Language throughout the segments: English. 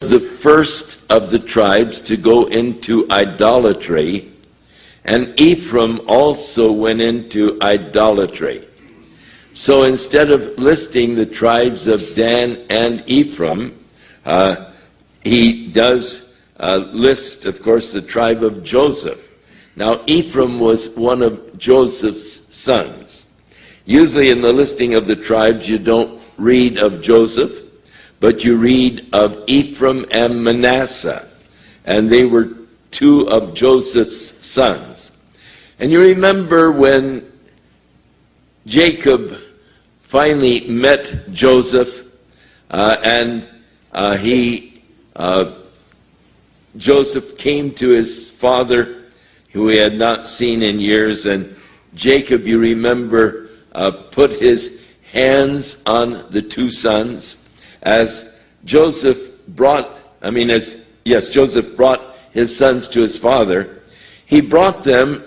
the first of the tribes to go into idolatry, and Ephraim also went into idolatry. So instead of listing the tribes of Dan and Ephraim, he does list, of course, the tribe of Joseph. Now, Ephraim was one of Joseph's sons. Usually in the listing of the tribes, you don't read of Joseph, but you read of Ephraim and Manasseh, and they were two of Joseph's sons. And you remember when Jacob finally met Joseph, and Joseph came to his father, who he had not seen in years, and Jacob, you remember, put his hands on the two sons, as Joseph brought his sons to his father. He brought them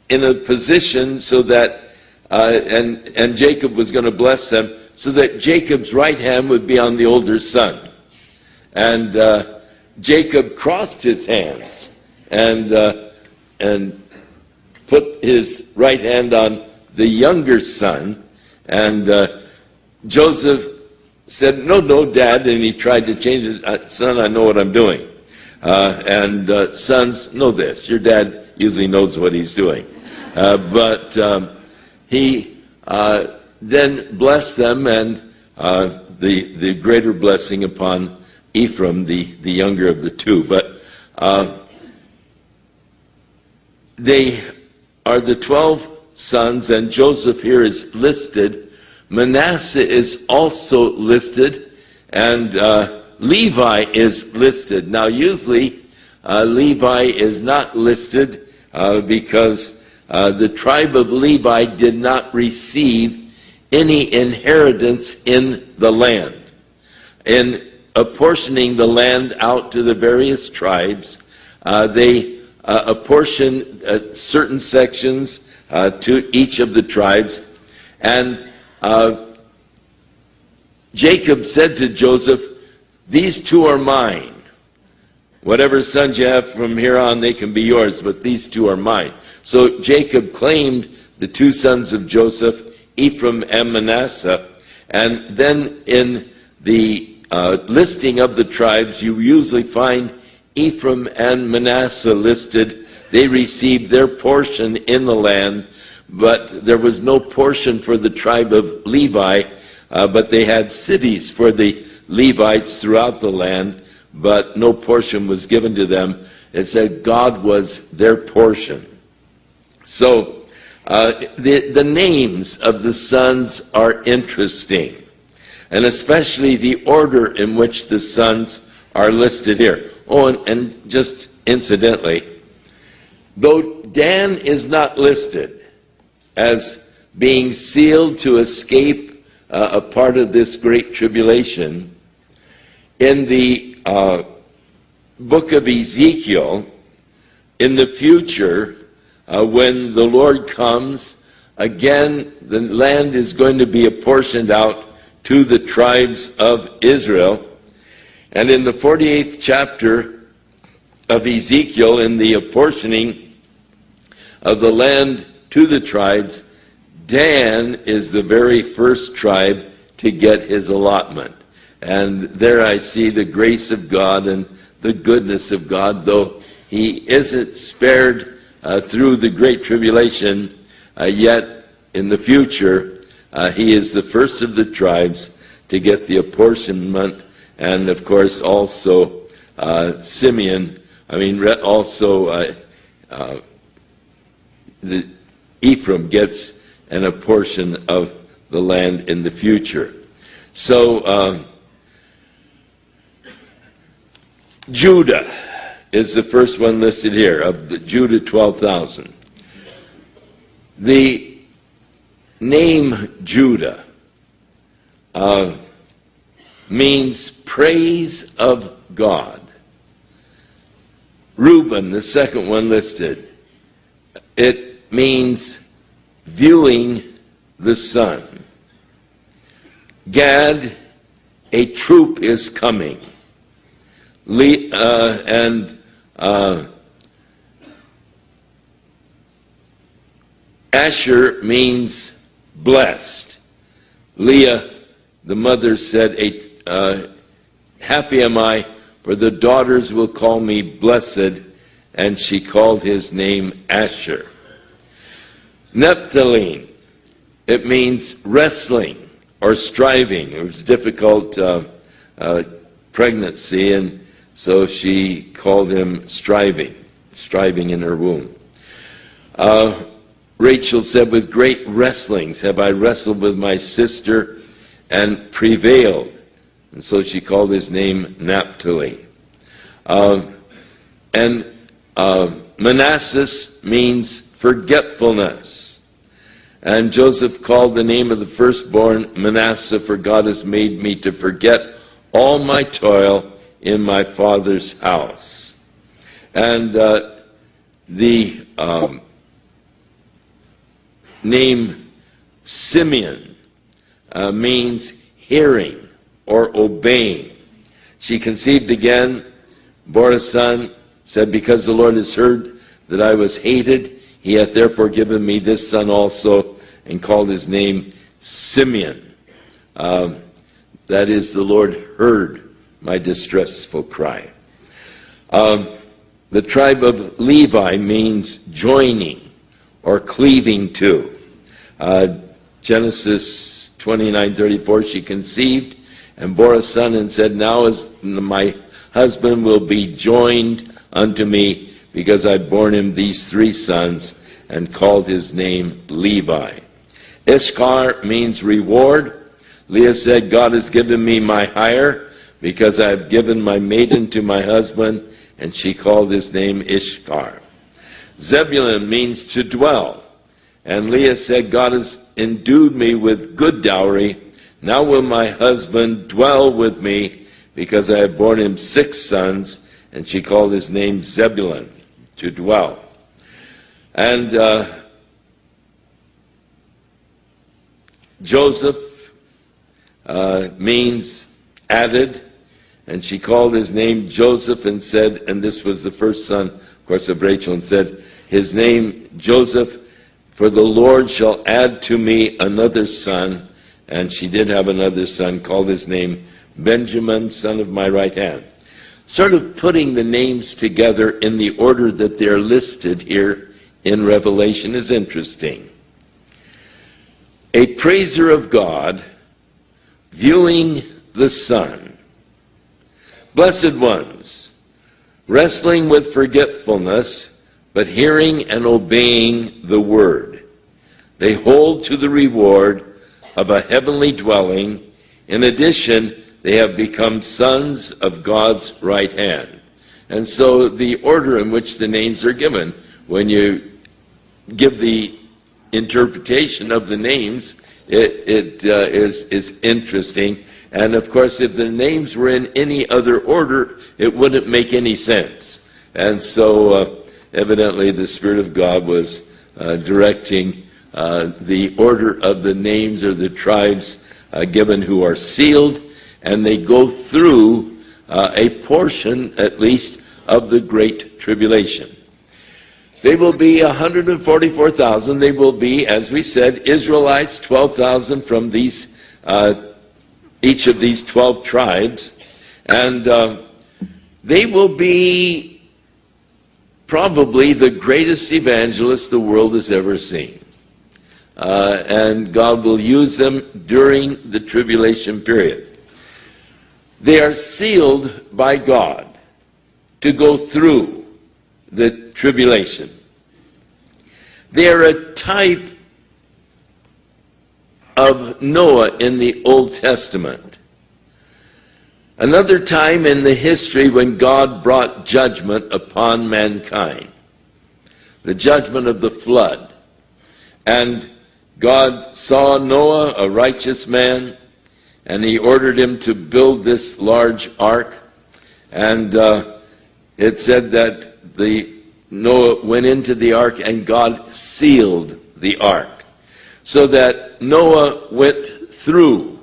in a position so that, and Jacob was going to bless them, so that Jacob's right hand would be on the older son. And Jacob crossed his hands and put his right hand on the younger son, and Joseph said, no, Dad, and he tried to change his, son, I know what I'm doing. Sons, know this, your dad usually knows what he's doing. But he then blessed them, and the greater blessing upon Ephraim, the younger of the two. But they are the 12 sons, and Joseph here is listed. Manasseh is also listed, and Levi is listed. Now, usually Levi is not listed because the tribe of Levi did not receive any inheritance in the land. In apportioning the land out to the various tribes, they apportioned certain sections to each of the tribes, and Jacob said to Joseph, these two are mine. Whatever sons you have from here on, they can be yours, but these two are mine. So Jacob claimed the two sons of Joseph, Ephraim and Manasseh, and then in the listing of the tribes, you usually find Ephraim and Manasseh listed. They received their portion in the land, but there was no portion for the tribe of Levi, but they had cities for the Levites throughout the land, but no portion was given to them. It said God was their portion. So the names of the sons are interesting, and especially the order in which the sons are listed here. Oh, and just incidentally, though Dan is not listed as being sealed to escape a part of this great tribulation, in the book of Ezekiel, in the future, when the Lord comes, again, the land is going to be apportioned out to the tribes of Israel. And in the 48th chapter of Ezekiel, in the apportioning of the land to the tribes, Dan is the very first tribe to get his allotment. And there I see the grace of God and the goodness of God, though he isn't spared through the great tribulation, yet in the future he is the first of the tribes to get the apportionment. And of course also Simeon, the Ephraim gets an apportion of the land in the future. So Judah is the first one listed here, of the Judah 12,000. The name Judah means praise of God. Reuben, the second one listed, it means viewing the sun. Gad, a troop is coming. Asher means blessed. Leah, the mother, said, happy am I, for the daughters will call me blessed, and she called his name Asher. Naphtali, it means wrestling or striving. It was a difficult pregnancy, and so she called him striving in her womb. Rachel said, with great wrestlings have I wrestled with my sister and prevailed. And so she called his name Naphtali. Manasseh means forgetfulness. And Joseph called the name of the firstborn Manasseh, for God has made me to forget all my toil in my father's house. And the name Simeon means hearing or obeying. She conceived again, bore a son, said, because the Lord has heard that I was hated, he hath therefore given me this son also, and called his name Simeon. That is, the Lord heard my distressful cry. The tribe of Levi means joining or cleaving to. Genesis 29:34, she conceived and bore a son and said, now as my husband will be joined unto me, because I've borne him these 3 sons, and called his name Levi. Issachar means reward. Leah said, God has given me my hire, because I have given my maiden to my husband, and she called his name Issachar. Zebulun means to dwell. And Leah said, God has endued me with good dowry. Now will my husband dwell with me, because I have borne him 6 sons, and she called his name Zebulun, to dwell. And Joseph means added, and she called his name Joseph and said, and this was the first son, of course, of Rachel, and said, his name Joseph, for the Lord shall add to me another son. And she did have another son, called his name Benjamin, son of my right hand. Sort of putting the names together in the order that they're listed here in Revelation is interesting. A praiser of God, viewing the Son. Blessed ones, wrestling with forgetfulness, but hearing and obeying the word. They hold to the reward of a heavenly dwelling. In addition, they have become sons of God's right hand. And so the order in which the names are given, when you give the interpretation of the names, it is interesting. And of course, if the names were in any other order, it wouldn't make any sense. And so evidently the Spirit of God was directing the order of the names or the tribes given who are sealed, and they go through a portion, at least, of the Great Tribulation. They will be 144,000. They will be, as we said, Israelites, 12,000 from these each of these 12 tribes, and they will be probably the greatest evangelists the world has ever seen. And God will use them during the tribulation period. They are sealed by God to go through the tribulation. They are a type of Noah in the Old Testament. Another time in the history when God brought judgment upon mankind. The judgment of the flood. And God saw Noah, a righteous man, and he ordered him to build this large ark. And it said that Noah went into the ark and God sealed the ark, so that Noah went through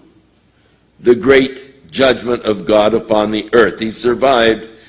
the great judgment of God upon the earth. He survived